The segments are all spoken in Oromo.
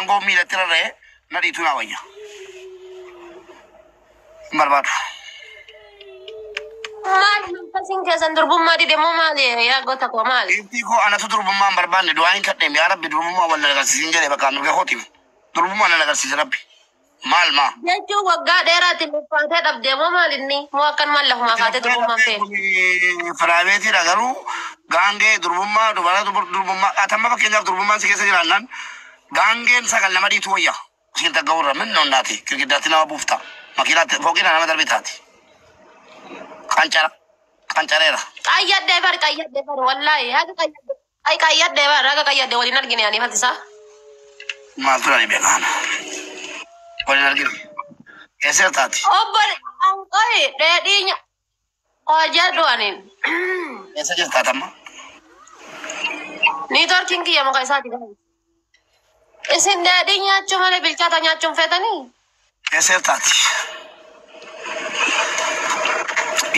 مانغو ميلا ترى نادي تونا ويا برباد مال بسين كذا دربوا ما دي دمو مالي يا قطع ومال إنتي كو أنا تدرب ما بربان دعائين كتني يا ربي درب ما ولا نغسين جري بكامل كهوتيم درب ما أنا نغسين ربي مال ما جاء وقع ديرات المفاتيح أب دمو مال إني مو أكن مال له ما فاتح دربوا ما فين فرابيتي رغرو غانغي درب ما دوبارا درب ما أتما بكينجا درب ما سكيسة جرانان غانغين سكال نمدي تويا سكين تجاورا من نوناتي كي داتنا بوفتا ما كنا فوقنا أنا مدرب تاتي kancareera qayyadde bar wallahi haga qayyadde ay qayyadde bar haga qayyadde wali nargine yani fatisa maaltu dhani beekana wali nargine eser taati obbar an qahi deedinya ojado anin eser jirtaatamma ni torkin kiya mo kaysaati gahi isin deedinya chumale bilchata nyachum fetani eser taati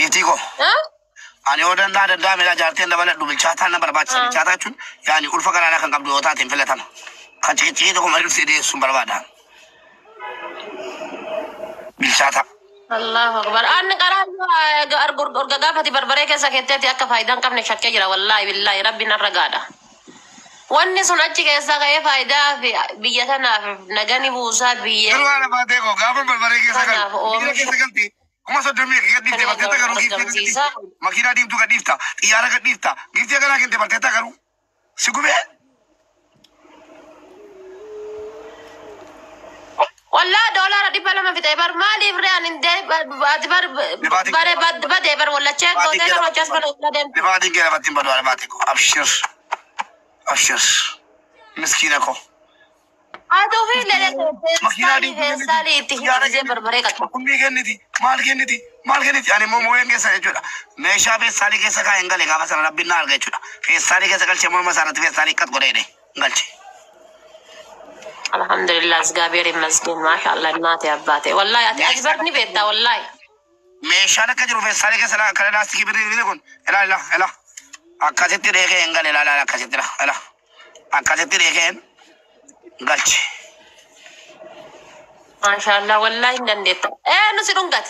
itiko ani odan da mela jarten da bala dubil chata na barbat sari chata chun yani ulfa kana kan kabdo ta tin filatan kan ciki da kuma irse de sun barbada bil chata Allahu akbar an qarajo argur orga fati barbare ke sakete akka faidan kamne shakke jira wallahi billahi rabbina ragada wanni sun achi ke sa ga faida fi biyatana nagani busa biye wala ba de ko gaban barbare ke sakalti kuma so demi ke difte bateta garu gifte makina dim tu ga difta iyara ga difta gifte ga na kente bateta garu sigube walla dollar di pala ma fitay bar mali fran inde bar bare bad bar walla check do de ma jas bal la dem badi ke batim bado ala batiko abshir miskina ko ado fi le makina di sali ti je barbare ka kumbi geniti mal geniti ani mo moyenge sa juda me shabe sali ke saka engale ga basana rabbina alga juda fe sali ke sakal chemo masana fe sali kat gore de ngalchi alhamdulillah zgabiri maskin ma sha Allah nati abate wallahi ati ajbarni beta wallahi me shala ka juro fe sali ke sala kala nasti ki biri kon ela akazeti de ke engale la akazeti ela akazeti de ke galchi masha Allah wallahi ndandeta no sidungat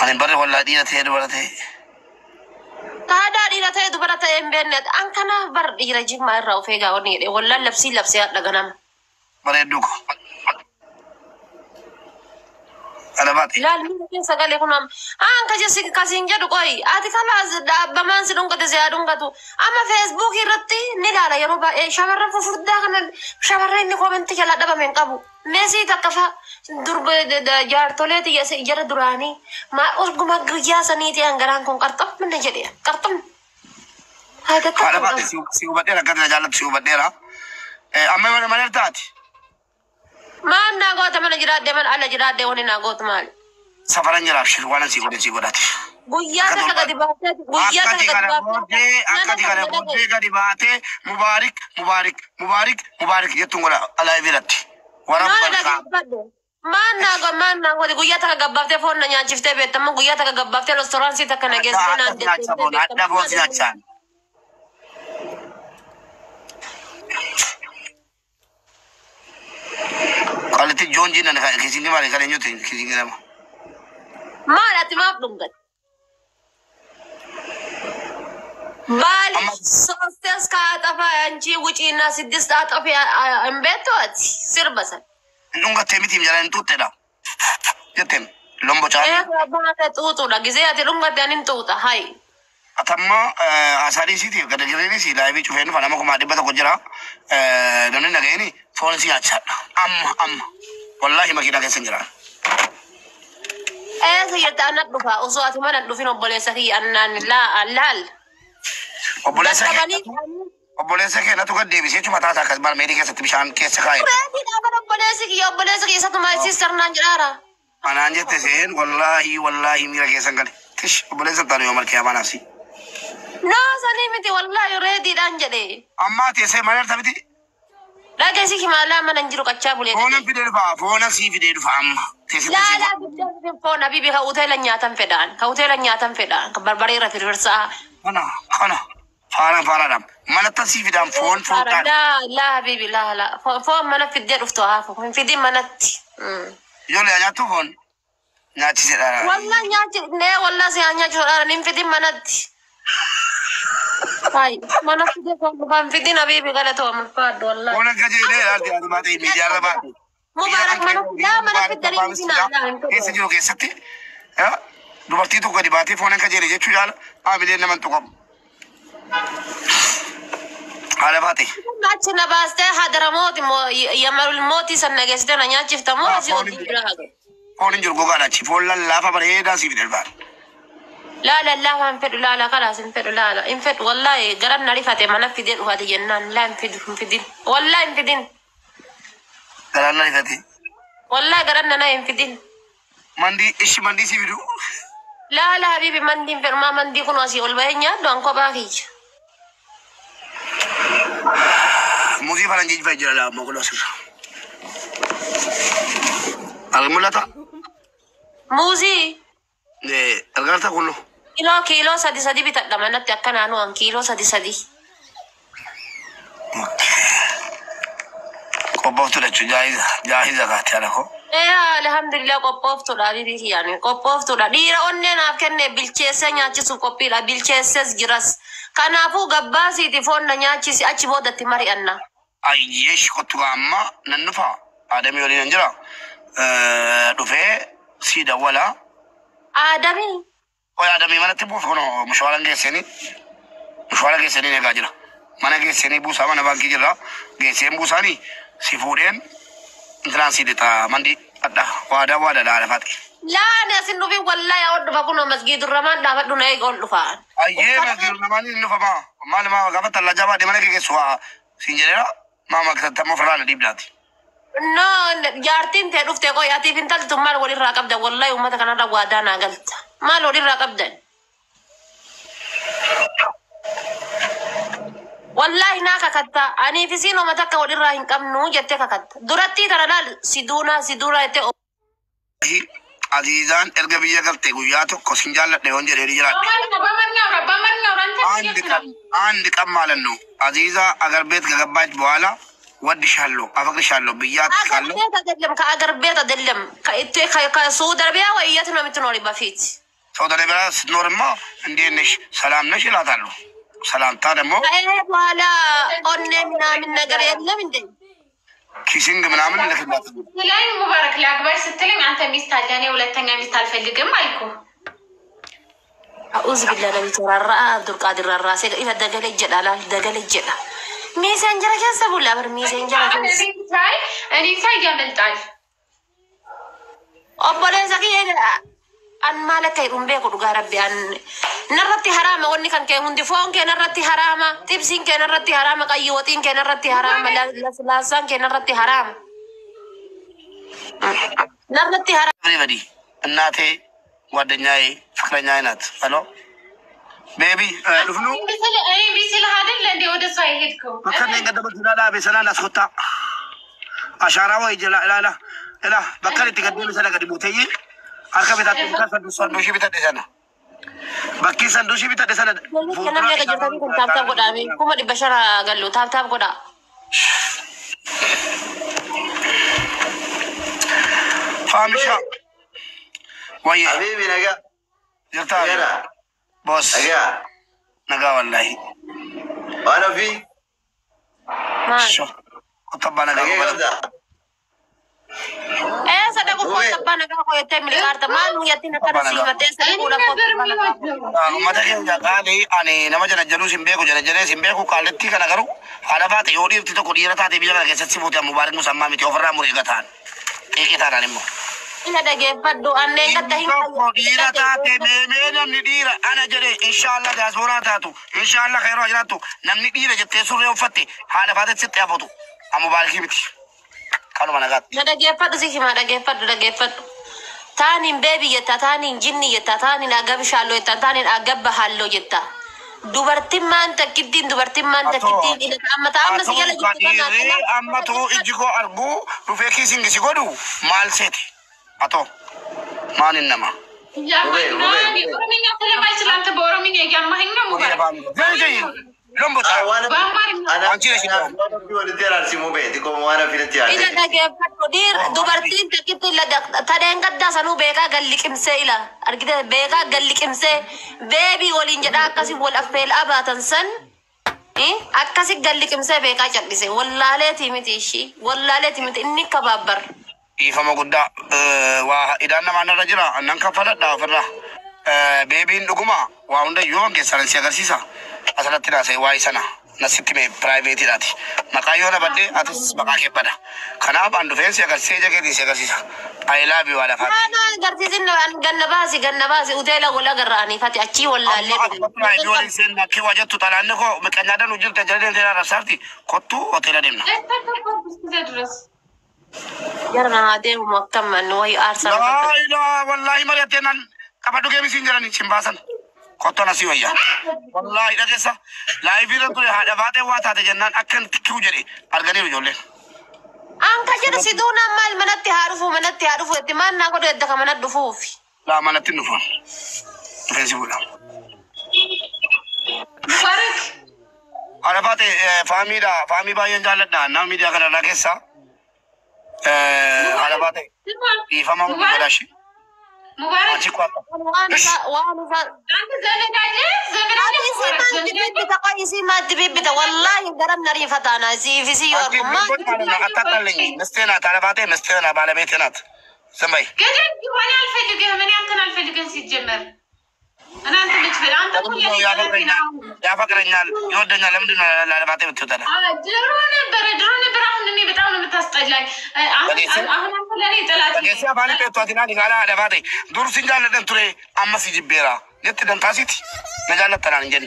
ani bare wallahi dina te barate tada dina te du barate embenet an kana bar dira jimma raw fe ga woni de wallahi lapsi daga nam bare duko ala bati la mi ke sagale kunam an ka jesi kasinja du koy ati kala da baman sidungat ze adungatu ama facebook irratti ni la yaro ba shawarra fu fudda kana shawarra ni comment kala daba men qabu mesi takafa durbe da jartoleti ya se jara durani ma usguma gya saniti angaran kon kartam men jadi kartam hada ta ala bati si ubadera kadra jalat si ubadera amma man tati man na gota man jirade man ala jirade woni na gota mal safaran jara shir wala si godati guyya ta kaga dibate akati kana bote ga dibate mubarak yetungola ala virati mana go guyya ta gabbafte fon na nyaachifte betam guyya ta gabbafte restaurant si ta kana gesde na adda bosi achan quality jonji na kisingi mare kale nyote kisingi na mala ti map dungat bali sostes ka tafa anji wuci na sidis ta tafi ambeto ati sirbasan nunga temiti mjara tutte da yetem lombo cha ba tutu da gize ati lunga tanin tuta hai atamma asari siti kada jireni si live chufen fana ko madi bata ko jira doni na geni phone si acha amma wallahi makina ke senjira سيرت أنا دفع أصوات ما ندفين أبوليسكي أن لا اللال أبوليسكي لا تقدر دي بيسي cuma tahu sakas bar medika setibishan kes sekai أبوليسكي satu masih sernan jara أنا anjir tesen wallahi mira kesan kali tish أبوليسك tadi omar kia mana sih no sani miti wallahi ready dan jadi amma tesen mana tapi ti lagi sih malah mana jiru kaca boleh phone si video du amma لا phone أبي بها hotel nyatan fedan hotel nyatan fedan kabar bari rafi versa أنا فارا دام من تصيف دام فون لا حبيبي لا فون منك في الدير افتوها من في دي منت يقول يا ناتو فون ناتي سيدارا والله ناتي نه والله سي انيا جورا نين في دي منت هاي منت دي فون في دي حبيبي غلطوا من فاد والله وانا كجيله ارتي هذا ما تي ميديا ربا مبارك منت لا منت في الدري فينا كيس جرو كيستي ها دوبرتي تو قدي باتي فون كجيله جچو جال عاملين من تقوم على باتي ناتنا باسته حضر موت يمر الموت سنجستنا نياچف تمو فون جرو غالا چي فون لا فبريدا سي في البار لا انفد لا خلاص انفد لا انفد والله قربنا رفعت ما نفد وهذا جنان لا انفد والله انفدين قربنا رفعت والله قربنا نا انفدين مندي ايش مندي سي فيديو لا حبيبي مندي فرما مندي كنو اسي والبهنيا دون كو باخي موزي فلانجي فجر لا مقولو سر الملتا موزي الغرتا كله كيلو سدي بتقدم نت اكنا انو كيلو سدي قبوتو لچو جاهزه غاتيالكو الحمد لله قبوفتو لا بيبي يعني قبوفتو لا ديرا اوننا كن بالچيسه نياچسو قبي لا بالچيسس جراس كانافو غباسي تفون نياچسي اچ بودت مريانا اي يش كنتو اما ننفع ادمي ولي نجرا دفه سيدا ولا ادمي ويا ادمي من تبو فنو مشوارن جسني نغاجرا من جسني بوسا من بانكي جرا جسم بوساني سيفودين ترانسيتا مندي ادا وادا لا فاتي لا انا سنوبي والله يا ود بكون مسجد الرحمن دا بدنا يقول دفان ايه مسجد الرحمن نفما ما غبت الله جابا دي من كي سوا سينجرا ما كنت مفران دي بلاتي no جارتين تدفت كو ياتي بنتل تمال ولي راقب ده والله وما كان دا وادانا قلت ما ولي راقب ده والله ناكا كتا اني في سينو متك ولي راهن كم نو جتك كتا درتي ترى لا سيدونا يتي عزيزان ارغبيه قلتي غياتو كوسنجال ديون جري جرا عندك مالنو عزيزا اگر بيت غباج بوالا ودشالو افقشالو بيات قالو ادلم كاجر بيت ادلم كسود ربيا وياتنا متنوري بافيت سود ربيا نورما اندينش سلام نش لاتالو سلام تا دمو ايه ولا اوننا من نجر يدلم اندي كيسنج ምናምን ለከባት ላይ ሙባረክ ላግባሽ ስትለኝ አንተ ሚስት አለኝ ሁለተኛ ሚስት አልፈልግም አልኩ أعوذ بالله من شر عبد القادر الراسي إذا دجل جدا ميسنجر كيسا بولا بر ميسنجر أنا ساي جاملتاي أبولي زكي أن مالك يقوم بيكو دغا ربي أن نرتي حرام وني كان كهوندي فون كان نرتي حرام تبسين كان نرتي حرام قيوتين كان نرتي حرام لاسان كان نرتي حرام نرتي حرام everybody እናቴ ጓደኛዬ ፍቅረኛዬ ናት አሎ ቤቢ ልፍኑ እኔ ቢስል አይደል እንዴ ወደ እሷ ይሄድከው ከኔ ገደበት ላላ በሰላም አስወጣ አሻራው ይጀላላ እላ በከለ ተገደሉ ሰለገ ዲቦተይ አርከበታት ተከፈዱ ሶንዶሺ ቢተደሰና በኪ ሰንዶሺ ቢተደሰና ከነም ያገጀታኒ ታብታብ ጎዳሚ ኩማ ዲበሸራ ገሉ ታብታብ ጎዳ ፋሚሻ وي حبيبي نجا جرتا بوس نجا والله وانا في شو طب انا نجا صدقوا فوق طبانا كو يتم الكارت ما نو يتنا كرسيمه تسالوا لا فوق ما تكين جاكاني اني نما جن جلوس بيكو جن جن سيمبيكو قالتي كنا غرو على فات يودي تو كوديرا تاتي بيجا كيسسي بوتي مبارك مسمى متي اوفرا مريغتان ايه كتانا نمو ina dage faddo anne gadda hin dira taate me namni dira ana jere inshallah diaspora taatu inshallah khairu ajratu namni dira jette surre ufatte hala faate sitte afotu amubaraki biti kanu managat na dage faddo siki ma dage faddo tani baby yetta tani jinni yetta tani agab shallo yetta tani agab hallo yetta dubartin man takiddin ila amma sigala jitta amma to ijiko arbu rufeki singisi godu mal seti ato manin nama ya ma orominya kala mai silante bo orominya ya ma hinna mubarak لمبو تا أنا أنت ليش أنا في ولدي أرسي مو بيتي كم وأنا في إذا التيار dhaggeeffadhu dubartiin takkitti tadeen gaddaa sanuu beekaa galliqimsee ila argite beekaa galliqimsee beebii waliin jedhaa akkasi wal affeelaa baatan san akkasi galliqimsee beekaa cal'ise wallaaleetii miti ishii wallaaleetii miti inni kabaabbar. ifama guddaa waa idaan namaan irra jira annan kaffaladha ofirra beebiin dhuguma waa hunda yoo keessan si agarsiisa asirratti naasee waa'ee sana nasitti mee piraayiveetiidhaati maqaa yoo na badde atis maqaa kee bada kanaaf an dhufeen si agarsiisee jakeetiin si agarsiisa ayilaabii waa lafaati. Ana agarsiisin ganna baasi uteela wal agarraanii fati achii wallaallee. Piraayibii waliin seenna kee waa jettu xalaanne koo miqanyaadhaan hojjirte jedhanii teera rasaarti kottuu hoteela deemna. Jarna haa deemu akkam manni wayii aarsaa. Laa ilaa wallaahi mari'attee nan qabadhu geemisiin jedhanii chimbaasan. Kottoon asii wayyaa. Wallaahi dhageessa. Laayifiirra ture haadha baatee waa taate jennaan akka kiu jedhe arganiiru ijoolleen. Anka jedhu si duuna maal manatti haa dhufu itti maal naa godhu edda ka manatti dhufuufi. Laa manatti hin dhufuun. Dhufeensi fuudha. Haadha baatee faamii baay'een jaalladha. Nama miidiyaa kanarraa keessa. Haadha baatee dhiifama godhashi. Anchi kwaata. Waan isaa. Isi maatti bibbita wallaahi garam nariifataana siifisi yoo argummaa. አታጣለኝ ሚስቴ ናት አለባቴ ሚስቴ ናት ባለቤቴ ናት ዝም በይ ገደል ሆነ አልፈልግህም እኔ አንተን አልፈልግህም ሲጀመር እኔ አንተ ልጅ ፈል አንተ ሁሉ ያፈቅረኛል ይወደኛል ለምንድን ነው ላለባቴ ብትወጣለ ድሮ ነበር አሁን እኔ በጣም ነው የምታስጠላኝ አሁን አንተ ለኔ ጠላት ከገሲ አባሊ ፔቷቲና ዲጋላ አለባቴ ዱር ሲንጃለደን ቱሬ አመስ ጅቤራ የት ደንታሲት ነጃለተናን እንጀን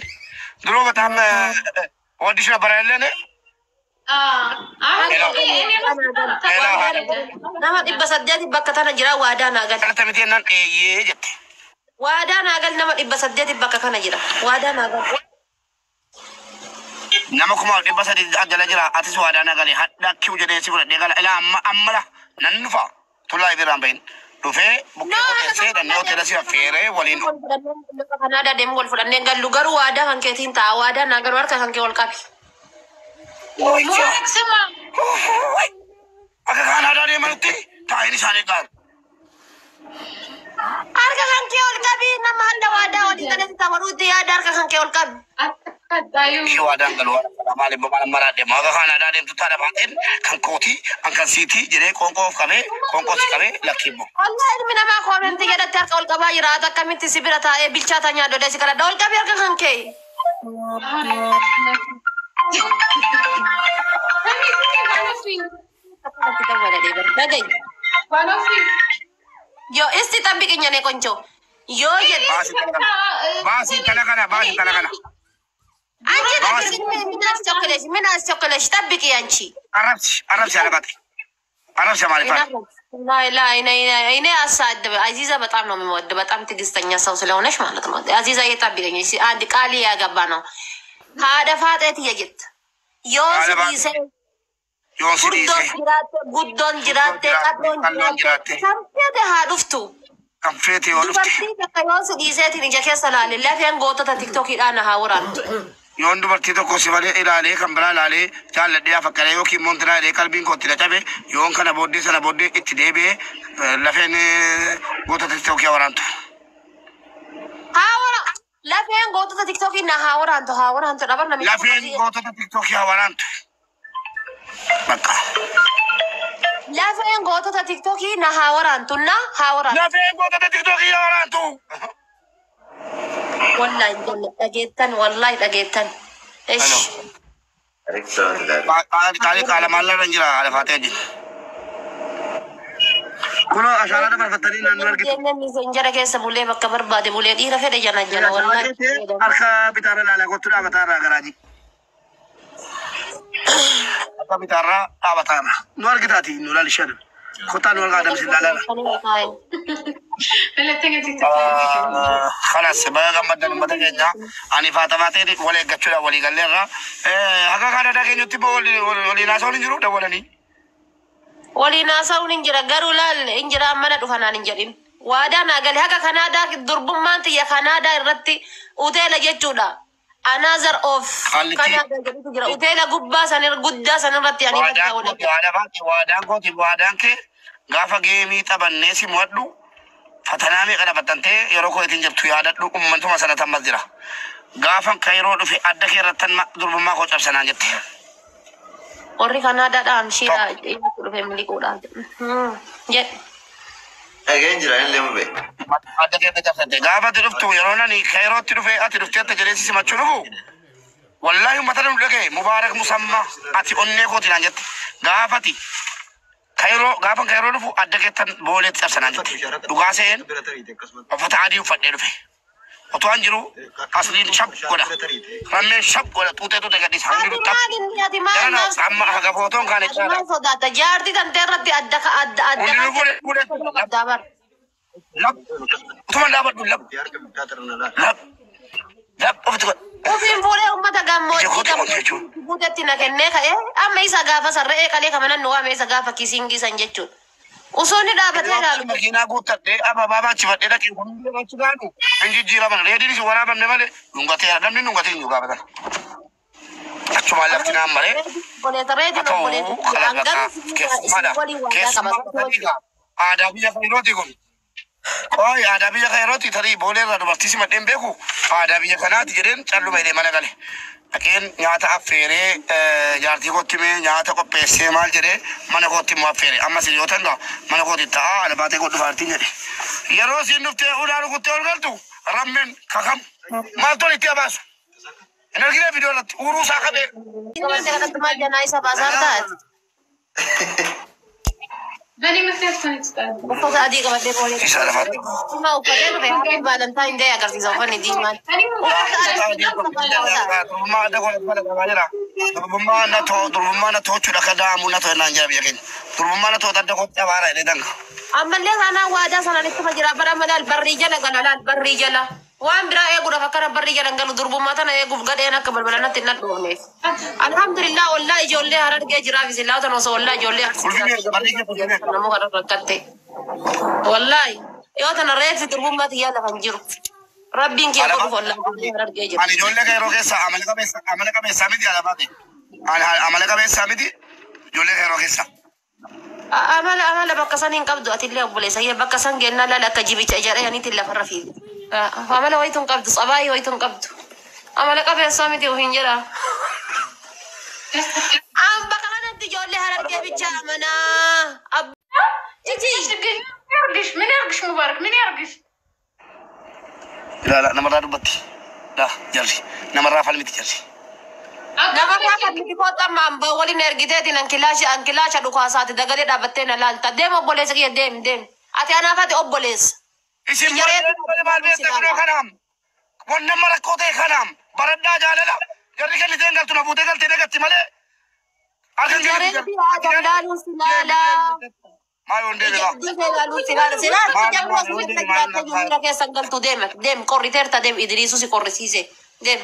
ድሮ በጣም ወዲሽ ነበር ያለነ nama dhibba saddeeti bakka tana jira waadaa naagal. Waadaa naagal nama dhibba saddeeti bakka kana jira waadaa naagal. Nama kuma dhibba saddeeti jala jira atis waadaa naagal hadda kiu jedhee si fudhadhee gala ilaa ammala nan dhufa tulaa ibiraan bahin dhufee bukkee qoteessee dhannee hoteela si affeeree waliin. Kanaada deemu wal fudhannee gallu garuu waadaa kan keetiin ta'a waadaa naagal harka kan kee wal qabi. Akka Kanadaa deemanutti taa'in isaanii qabu. Harka kan kee ol qabi nama handa waadaa walii galatti tapharuutti yaada harka kan kee ol qabi. Ishee waadaan galuu maaliif mana maraa deemu akka Kanadaa deemtu taadha baateen kan kootii kan siitii jedhee qoonqoo of qabee qoonqoo si qabee lakkiimmoo. Wallahi ilmi namaa koomenti jedhatti harka ol qabaa jiraata akkamitti si bira taa'ee bilchaata nyaadhu dheesi kadhadha ol qabi harka kan kee. Yo isti tabikinya ne konco. Yo je. Basi kana. Anji na minas chocolate tabiki anchi. Arab si alabati. Arab si malifat. La ina asad Aziza በጣም ነው የሚወድ በጣም ትግስተኛ ሰው ስለሆነች ማለት ነው። አዚዛ የታቢገኝ አንድ ቃል ያገባ ነው። Haadha faaxeeti jette yoo si dhiise guddoon jiraatte qaddoon jiraatte kan feete haa dhuftu kan feete yoo dhufte dubartii takka yoo si dhiiseetiin ija keessa laale lafeen gootota tiktokiidhaan haa waraantu. Yoon dubartii tokko si malee ilaalee kan biraa ilaalee jaalladhee afakkaree yookiin moontinaa illee qalbiin kootti na cabe yoon kana booddee sana booddee itti deebi'ee lafeen gootota tiktokii haa waraantu. Lafeen gootota tiktokii na haa waraantu dhabar namichi. Lafeen gootota tiktokii haa waraantu. Bakka. Lafeen gootota tiktokii na haa waraantu. Lafeen gootota tiktokii haa waraantu. Wallahi dhageettan. Ish. Qaala maalirra jira haala faatee jiru. Kuno ashaara dabarfatanii naannoo argitu. Jennaan injara keessa bulee bakka barbaade bulee dhiira fedhe jana wallahi. Harka bitaarra ilaalaa kottu dhaabataarraa garaajii. Harka bitaarraa dhaabataarra. Nu argitaati nu ilaali shan. Kottaa nu argaa damsi ilaalala. Kanas baga gammadan ummata keenya ani faatafaatee wal eeggachuudhaan walii galleerra. Akka Kanadaa keenyatti waliin haasa'uun hin jiru dawwalanii. Waliin haasa'uun hin jira garuu laalle hin jira mana dhufanaan hin jedhin. Waadaa naa galee haga Kanaadaa durbummaan xiyya Kanaadaa irratti uteela jechuudha. another of Quality. Canada jedhutu jira. Hoteela gubbaa sanirra guddaa sanirratti ani bakka waliin. Waadaan kooti waadaan kee gaafa geemii taphannee si mo'adhu fatanaa meeqa dhabattantee yeroo koo ittiin jirtu yaadadhu uummatuma sana tammas jira. Gaafan kayroo dhufe adda kee irrattan durbummaa koo cabsanaan jette. Warri Kanaadaadhaan shiira dhufe miliquudhaan. Jedhe. Again jira illee mube. Adda kee irra cabsante gaafa ati dhuftu yeroo nani kayrootti dhufe ati dhufteetta jedheesi simachuu dhufu. Wallahi uummata nu dhagee mubaarak musammaa ati onnee kootinaan jette. Gaafati gaafan kayroo dhufu adda keettan booleetti cabsanaan jette. Dhugaa seen uffata adii uffadhee dhufe. Otuan jiru asliin shab goda rammeen shab goda tuutee gadhiisa hangiru tab jarana amma haga footoon kaane caala sodaata jaartii tantee irratti adda hundiru gode dabar lab utuman dhaabadhu lab ofti god ofiin fuudhee uummata gammoojjii buutetti na kennee ka'ee amma isa gaafa sarra'ee qalee kamanan nu waame isa gaafa kisingisan jechuudha. Usoonni dhaabatee ilaalu. Makiinaa guuttadhee ababaa baachifadhee dhaqee hundee achi gaanu hin jijjiiraman reediin isin waraabamne malee dhungateera namni dhungatee hin gaafatan. Achuma lafti naan maree haa ta'u kalaqataa keessumaadha aadaa biyya kairooti kun. Ooyi aadaa biyya kairooti tarii booleerraa dubartii simadheen beeku aadaa biyya kanaati jedheen calluma hidhee mana gale. Dhaqeen nyaata affeeree jaartii kootti mee nyaata qopheessee maal jedhee mana kootti immoo affeere ammas yoo ta'an mana kootti taa'aa albaatee godhu faartiin jedhe. Yeroo isiin dhuftee ulaa rukuttee ol galtu rammeen kakam maal tol itti abaasu. Hin argine viidiyoo irratti uuruu isaa qabee. Wanti kanatti maal jennaa isa baasaa taate. Bani ምክንያት kan ይስጣል uffata adii qabatee boolee. Isa lafaatti. Dhuma uffatee dhufe happy valentine day agarsiisa uffanni diimaan. Durbummaa adda godhatu fala qabaa jira. Durbummaa na toochuudha akka da'amu na too naan jira biyya keenya. Durbummaa na toota adda godhatu abaara jedhee danga. Ammallee kanaan waadaa sanaan ittuma jira bara malaal barrii jala galalaan barrii jala. Waan biraa eeguudhaaf akkana barrii jalan galu durbummaa tana eeguuf gadheen akka balbalanatti hin nadhoofneef. Alhamdulillah wallaa ijoollee harargee jiraaf isin laatan osoo wallaa ijoollee harargee namoo kana rakkatte. Wallaahi yoo tana reefi durbummaatti yaa lafan jiru. Rabbiin kee godhuuf wallaa harargee jira. Ani ijoollee kayroo keessa amala qabeessaa miti alabaate. Amala qabeessaa miti ijoollee kayroo keessa. Amala bakka san hin qabdu atillee obboleessa bakka san geennaa laala akka jibicha ijaaree aniitiin lafarra fiigu. Amala wayituun qabdu sabaayii wayituun qabdu. Amala qabeessaa miti ofiin jedha. Bakka kanatti ijoollee harargee bicha amanaa. ምን ያርግሽ ሙባረክ ምን ያርግሽ ilaala namarraa dubbatti jarri namarraa falmiti jarri. Namarraa falmiti kootamma ambaa waliin ergiteetiin ankilaasha dhukaasaati dagalee dhaabbattee na laalta deema obboleessa kiyya deem ati anaafati obboleessa. Isin maal beekte kunoo kanaam wanni amma rakkoo ta'e kanaam baradhaa jaalala jarri kenniteen galtu na fuutee galtee dhagatti malee. Jarri biraa laaluun si laalaa. Maayoon deem korriteerta deem idriisu si korrisiise deem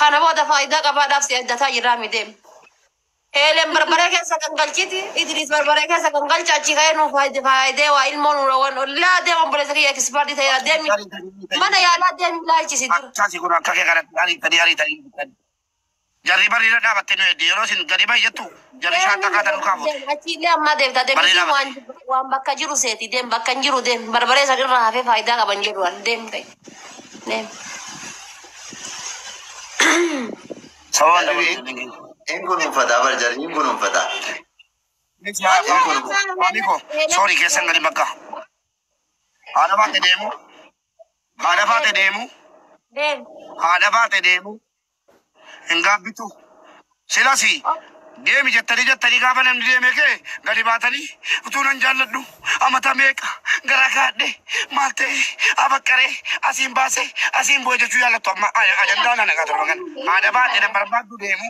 kana booda faayidaa qabaadhaaf si addataa jiraami deem heelen barbaree keessa kan galchiti idriis barbaree keessa kan galcha achi ka'ee nuuf faayidee waa ilmoon laa deem obboleessa kiyya ekispaartii ta'eera deemi mana yaalaa deemi laalchisi dura. Saasi kun akka kee kanatti ariitanii jarri barriira dhaabattee nu heddi yeroo isin gadi baay'attu jarri shaakka kaatan kaafutu. Achiillee amma deemta deemti waan bakka jiru seeti deem bakka hin jiru deem barbaree san irraa hafee faayidaa qaban jedhuan deem ta'e deem. In kun uffata barjari in kun uffata. Amiko sorry keessan gadi bakka. Haadha baate deemu. Haadha baate deemu. Haadha baate deemu. Hin gaabbitu. Silasi deemi jettanii gaafa namni deeme kee gadi baatanii utuu nan jaalladhu amata meeqa gara kaadhe maal ta'e abaqqaree asiin baase asiin bu'e jechuu jaallattu amma ajandaa nana gaa torban kana haadha baate nan barbaaddu deemu.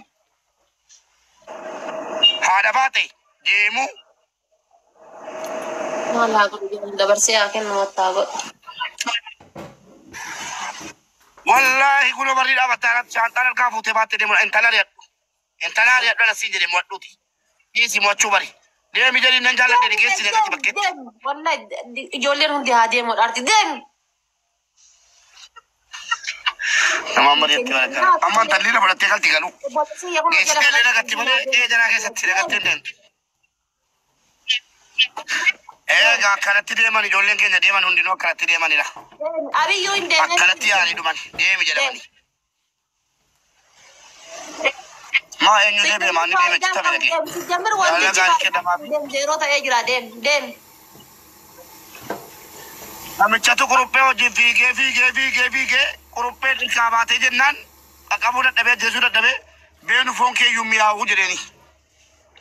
Haadha baate deemu. Maal haa godhu dabarsee haa kennu wattaa godhu. Wallahi kuno barri dhaabattaa shaantaan harkaa fuutee baattee deemu intalaa ri'adhu asiin jedhee mo'adhuuti. Dhiisi mo'achuu bari. Deemi jedhiin nan jaalladhe dhigeessi dhaqatti bakkeetti. Wallahi ijoolleen hundi haa deemu dhaarti deemi. Nama dia tiada kan. Aman tadi lah pada tinggal tiga lu. Sekali nak kati mana? Jangan kisah tidak kati ni. Kanatti dia mana jolen kenya dia mana undi no kanatti dia mana lah. Abi you in there. Kanatti ani tu mana? Dia menjadi mana? Ma enyu dia mana dia macam apa lagi? Jammer one dem zero tanya jura dem. Kami catu kurupe oji fige kurupe di kabate jennan. Kamu dah dapat jesu dah dapat. Benu fonke yumi aku jadi ni.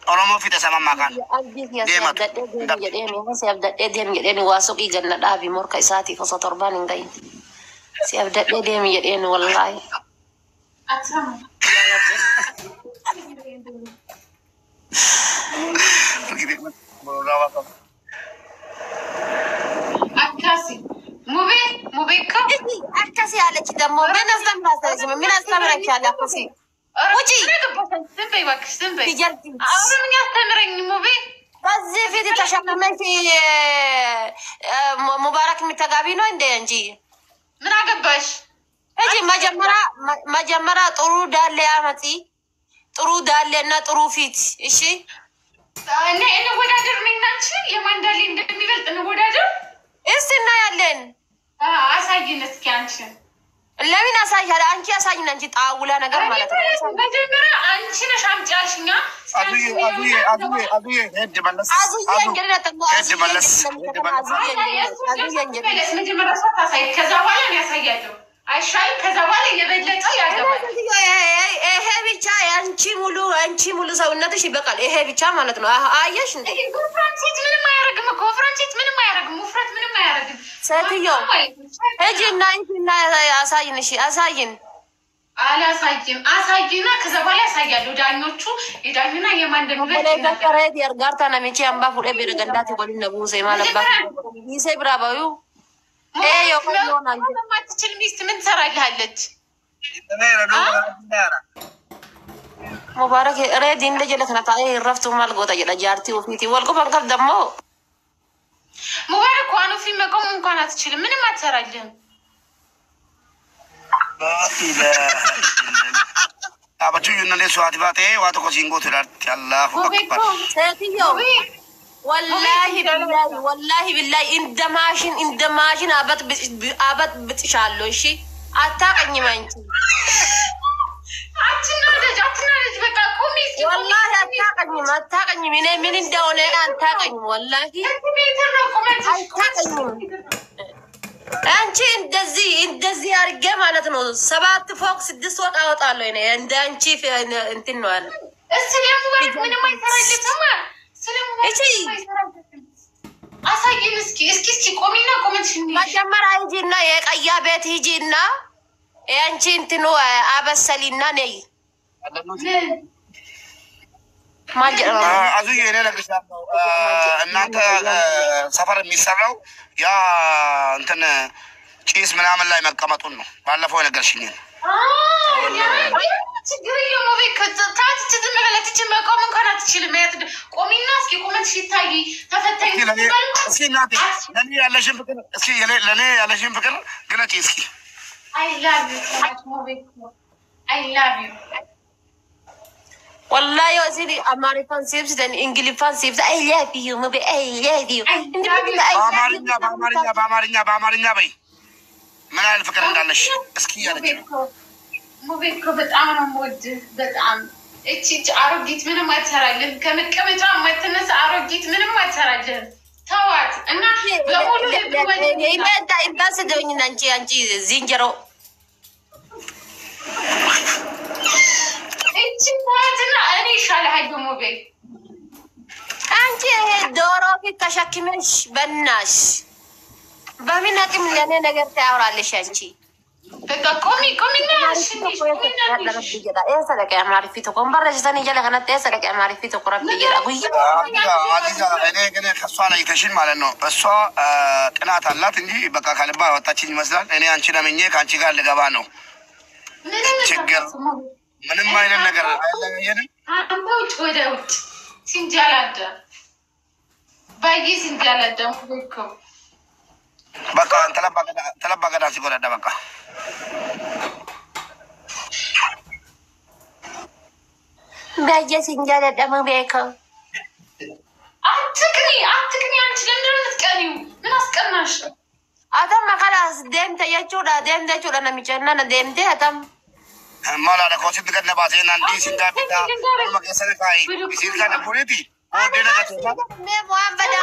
Orang mau fitnah sama makan. Dia mat. Siap dat dia menjadi ni wasuk ikan nak dah bimur kaisati fasa torban ingai. Siap dat dia menjadi ni wallahi. Akasi. Mube kau. Akasi ada cita mau menas dan bahasa sih. Menas tapi nak cakap akasi. Uci. Sampai. Dijarti. Orang ni astamereng mube. بس في تشكلنا في مبارك متقابلين عندي انجي من عقبش اجي مجمرة طرو دال امتي طرو دال لنا طرو فيت ايشي انا ودادر من نانشي يمان دالي እንደሚበልጥ ነው ወዳደር እስና ያለን አሳይን እስኪ አንቺ ለምን አሳያለ አንቺ አሳይን አንቺ ጣውላ ነገር ማለት ነው መጀመሪያ አንቺ ነሽ አምጪያሽኛ አዱዬ ሄድ መለስ መጀመሪያ ሰው ታሳይ ከዛ በኋላ ነው ያሳያለው አይሻልም ከዛ በኋላ የበለጠው ያገባል ይሄ ብቻ አንቺ ሙሉ ሰውነትሽ ይበቃል ይሄ ብቻ ማለት ነው አየሽ እንዴ ፍራንሲት ምንም አያረግም እኮ ፍራንሲት ምንም አያረግም ሙፍረት ምንም አያረግም ሰትዮ እጂና አሳይን እሺ አሳይን አሳይና ከዛ በኋላ ያሳያሉ ዳኞቹ የዳኙና የማን እንደሚበልጥ ነገር ያርጋርታ ነሚቺ አምባ ፉደ በረገንዳት ወዲነ ቡሴ ማለባ ይሴ ብራባዩ ማትችል ሚስት ምን ትሰራለች ሙባረክ ሬዲ እንደጀለት ናታ ረፍቱ ማልጎታ ጃርቲ ወፊቲ ወልቆ ፈንከፍ ደግሞ ሙባረክ ዋኑ ፊልም መቆም እንኳን አትችልም ምንም አትሰራልህም አባቱ ይነለ ሷት ባቴ ዋቶ ኮሲንጎ ትላል አላሁ አክበር ሰትዮ والله بالله اندماشن አበት ብጥሻለሁ እሺ አታቀኝም አንቺ አትናደጅ በቃ ቁሚ والله አታቀኝም እኔ ምን እንደሆነ አታቀኝም والله አንቺ እንደዚህ አርገ ማለት ነው 7 ፎቅ 6 ፎቅ አወጣለሁ እኔ እንደ አንቺ እንትን ነው አለ እሱ ደግሞ ምንም አይሰራልሽም እቺ አሳይን እስኪ ቆሚና ቆመትሽኝ መጀመሪያ ሂጂና የቀያ ቤት ሂጂና ያንቺ እንትኑ አበሰሊና ነይ አዙዬ እኔ እነግርሻለሁ እናንተ ሰፈር የሚሰራው ያ እንትን ጭስ ምናምን ላይ መቀመጡን ነው ባለፈው የነገርሽኝ ችግር የለውም ወይክ ታች ትዝመለች መቆም እንኳን አትችልም ቆሚና እስኪ ቆመት ሲታይ ተፈተኝ እስኪ እናቴ ለኔ ያለሽን ፍቅር ግለጪ እስኪ I love you so much movie I love you والله يا سيدي أمريكان سيبس دن إنجليزي سيبس I love you movie I love you በአማርኛ በይ ምን አይነት ፍቅር እንዳለሽ እስኪ ያለች ሙቤኮ በጣም ነው የምወድህ በጣም እቺ አሮጊት ምንም አትሰራልህም ከመቀመጫ የማትነሳ አሮጊት ምንም አትሰራልህም ተዋት እና በሙሉ እንዳስደውኝ አንቺ ዝንጀሮ እቺ ተዋትና እኔ ይሻልሃለሁ ሙቤ አንቺ ይሄ ዶሮ ፊት ተሸክመሽ በናሽ በምን አቅም ለኔ ነገር ታወራለሽ አንቺ በቃ ቆሚና esa de que amarifito con barras están ya la ganate esa de que amarifito por abrir አዚዛ እኔ ግን ከሷ ላይ ተሽን ማለት ነው እሷ ጥናት አላት እንጂ በቃ ካልባ ወጣችኝ ይመስላል እኔ አንቺ ለምኜ ካንቺ ጋር ልገባ ነው ችግር ምንም አይነት ነገር አይለየንም አንተ ወደ ውጭ ሲንጃላዳ ባይ ሲንጃላዳ ሙቤኮ በቃ ተለባ ገዳ ሲጎዳዳ በቃ بيجي سنجال دم بيكو أتقني أنت لندن تقنيو من أسكناش أتم خلاص ديمت يجودا ديمت يجودا نميجنا ديمت أتم ما لا ده كوسيت كده نباتين عندي سنجا بيتا ما كسر كاي يصير كده بوليتي ودينا كده وان بدا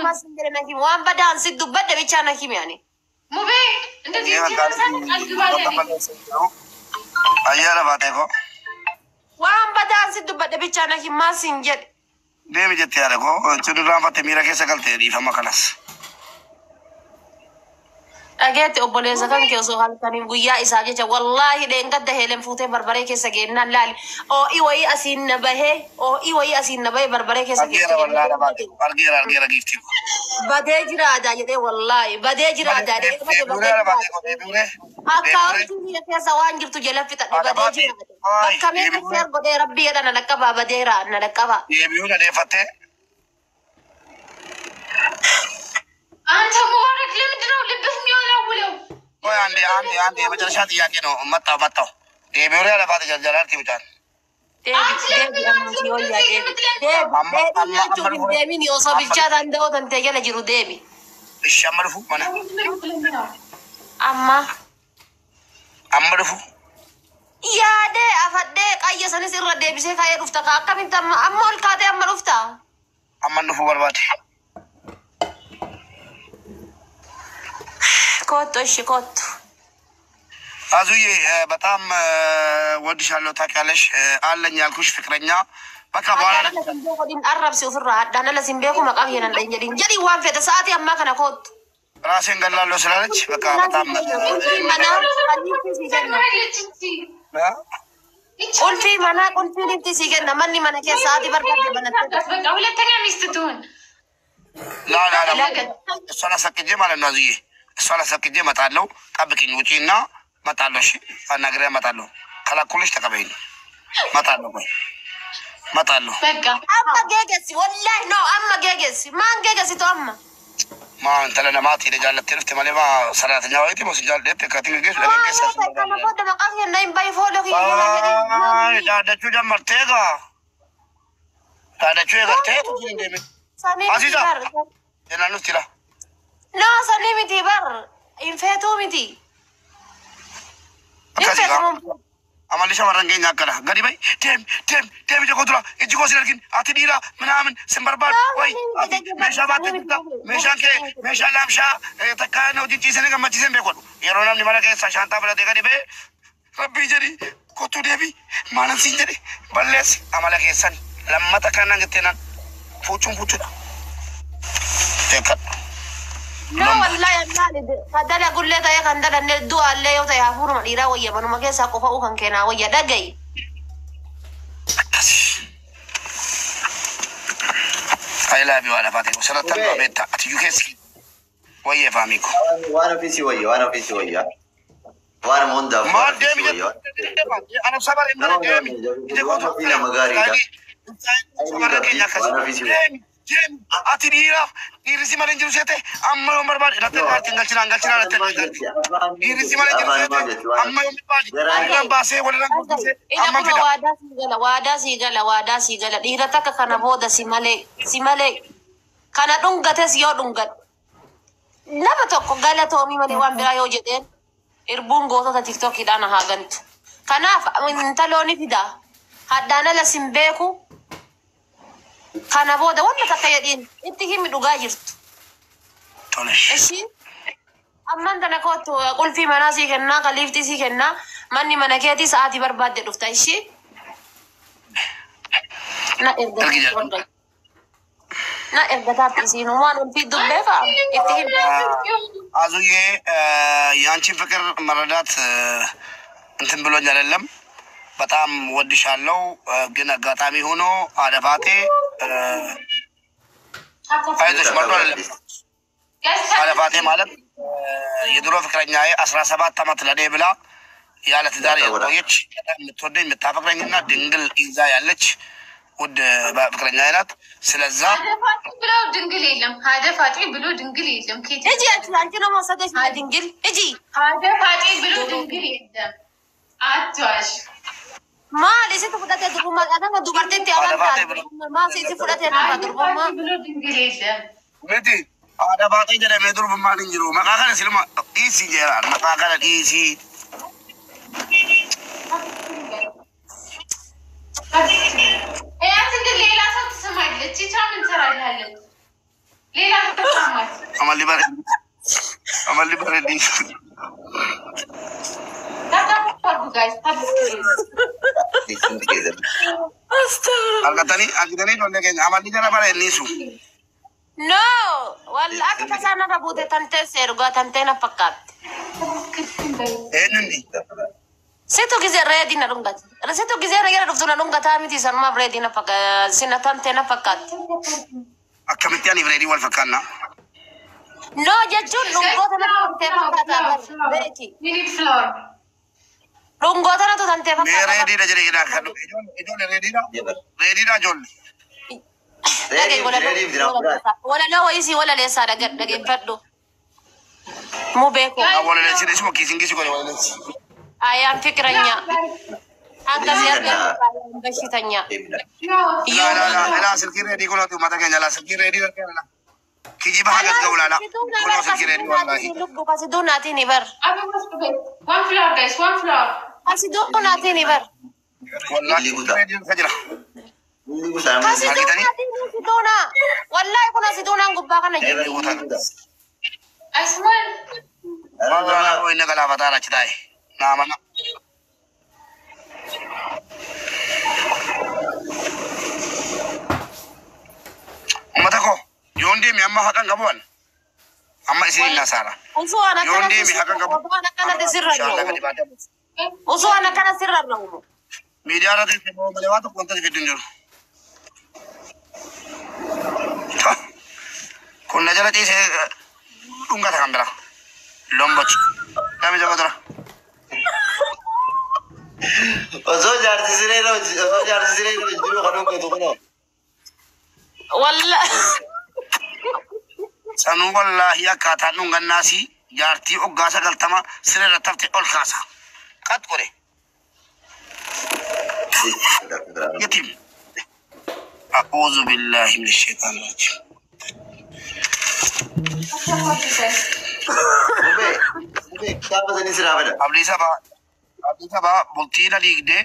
ما سنجل ما وان بدا نسد بدا بيشانا كيم يعني مبي أنت أيها باتيكو وان بدا نسد بدا بيشانا كيم ما سنجل ديمي جتي علىكو تدرنا فتميرا كيسا كالتي دي فما خلاص أجت أبوليزا كان كيوسو هالكانين بويا إساجة والله لين قد هيلم فوتة بربري كيسا جينا لالي أو إيوي أسين نبهه أو إيوي أسين نبهه بربري كيسا أرجيرا والله أنا باتي أرجيرا جيفتي بديجرا ada jadi wallahi بديجرا ada jadi account ni kesa wanjir tu jalan fitat بديجرا kami share bode rabbi ada nakaba بديرا nakaba يبيونا ده فتة أنت مبارك لمدرو لبهم يولا ولو Oh andi macam siapa ya kino mata يبيونا ده فتة jalan timutan debi ni oso bicara anda otan tegala jiru debi الشمال فوق mana amma فوق iya de afade kaya sana sirra debi saya kaya rufta ka kami tam amma ol kate amma rufta amma nufu barbati koto shikoto አዙዬ በጣም ወድሻለሁ ታውቂያለሽ አለኝ ያልኩሽ ፍቅረኛ በቃ በኋላ din arab si ufirra dana la simbeku maqam yenan dan jadi wan feta saati amma kana kot ራሴን ገላለሁ ስላለች በቃ በጣም ቁልፊ mana ቁልፊ ልብቲ ሲገና ማን ማነ ከሳቲ በርካታ በነተ በቃ ሁለተኛ ሚስት ትሁን ላ እሷን አሰቅጄ ማለት ነው አዙዬ እሷን አሰቅጄ እመጣለሁ ጠብቂኝ ውጪና እመጣለሁ እሺ አናግሬ እመጣለሁ ከላኩልሽ ተቀበይኝ እመጣለሁ ቆይ እመጣለሁ በቃ አማ ገገሲ ወላሂ ነው አማ ገገሲ ማን ገገሲ ተአማ ما انت لنا ما تيجي جالت تلفت مالي ما صلاة نجاويتي بس جالت كاتين جيش لكن جيش كما فوت مقام ينايم باي فولو كي ده شو جمر تيجا ده شو يقول تيجا عزيزة أنا نستلا لا سني متي بر إنفتو متي أما ليش مرة نجينا كلا غريبة تيم جو كدرة إيش كوسي لكن أتديرا منامن سمبربال وای میشه باتن میشه لامشا تکانو دی چیزی نگم چیزی بکن یارونم نیمالا که ساشانتا بلا دیگه دیبه ربی جری کوتو دیبی مانن سینجری بلس امالا که سن لما تکانن گتنن فوچون تکا لا والله يا مالد هذا اقول لك يا كان ده ندو عليه يوتا يا فورم ديرا ويا منو ما كيسا كوفو كان كنا ويا دغاي I love you ala fatico se la tanto betta ati jukeski ويا فاميكو وانا في سويه وانا مندا ما ديمي انا صبر ان ديمي اذا كنت فينا مغاري صبر كينيا كاسي ati diri si maling jiru sete amma umar badi natte garti ngalchina natte diri si maling jiru sete amma umar badi ran base wala ran base amma fida wada sigala dira taka kana boda si male kana dungates yo dungat nama tokko gala to mi male wan bira yo jeden irbun goto ta tiktok idana hagantu kanaf intaloni fida haddana la simbeku kana boda wanda takayadin inti himi duga jirtu tolesh ايشي اما انت نكوت قول في مناسي كنا قليفتي سي كنا ماني منكيتي ساعتي برباد دفتا ايشي نا ارغتات سينو وان في دبيفا اتهم አዙዬ ያንቺን ፍቅር መረዳት እንትን ብሎኛል አይደለም በጣም ወድሻለሁ ግን አጋጣሚ ሆኖ አደፋቴ አይዞሽ መርዶ አይደለም አደፋቴ ማለት የድሮ ፍቅረኛዬ 17 አመት ለኔ ብላ ያለ ትዳር የቆየች የምትወደኝ የምታፈቅረኝና ድንግል ይዛ ያለች ውድ ፍቅረኛዬ ናት ስለዛ ብሎ ድንግል የለም አደፋቴ ብሎ ድንግል የለም ከቲ እጂ አንቺ ነው ማሰደሽ ድንግል እጂ አደፋቴ ብሎ ድንግል የለም አትዋሽ maal isitti fudhatee durbummaa qaatama dubartiitti amantaa maal isitti fudhatee nama durbummaa ብሎ ድንግል የለም miti haadha baatee jedhamee durbummaan hin jiru maqaa kana silma dhiisii jeeraan maqaa kana dhiisii ያንተ ግን ሌላ ሰው ትሰማለች ይቻ ምን ትሰራለች ሌላ ሰው ትሰማለች amalli bareeddi argatanii ijoollee keenya amalli jala bareedniisu no walla akka tasaana rabuute tantee seergaa tantee na fakkaatti eenyundi situ gisee reedii na dhungate situ gisee reegera dhuftu na dhungataa miti sanumaaf reedii na fakkaatti sina tantee na fakkaatti akkamitti ani reedii wal fakkaanna no jechuun dhungoota na tantee fakkaata beeki dhungoota na tantee mee fakkaata reediidha jedhee hidhaa kan ijoollee reediidha ijoollee wala loo wayisii wala leessaa dhageeffadhu mu beeku awwaalaleessi isuma kiisingisi godhe walaleessi ayaan fikiranya akkasii argaa bashitanya ilaa silkii reedii kunooti ummata keenya laa silkii reedii dargeera kijiba hagas ga'ulaala kunoo silkii reedii wallaahi lubbu kasiduu naatiin bar one floor guys one floor kasiduu naatiin bar wallaahi reediin ka jira kasiduu naatiin siduuna wallaahi kun siduunaan gubbaa kana jiru asman wallaahi inni galaafataa achi taa'e naamana ummata koo yoon deemi amma haqan qabuwan amma isin hin nasaara usuu ana yoon deemi haqan qabu kanatti sirra inshallah gadi jiru baadame usuu ana kana sirra jiru miidiyaa irratti itti bahu malee waa tokko wanta fiddu hin jiru kun na jala ciisee dhungata kan bira lombochi dami jago dura osoo jaarsisiree jiru kan dhungatu kunoo walla sanuu wallaahi akkaataan dhungannaasii jaartii hoggaa 90 siree irratti haftee ol kaasa qat godhe yatim a'uuzu billaahi min ashaytaani rajiim gaafa sanii siraa fedha abdii sabaa bultiina diigdee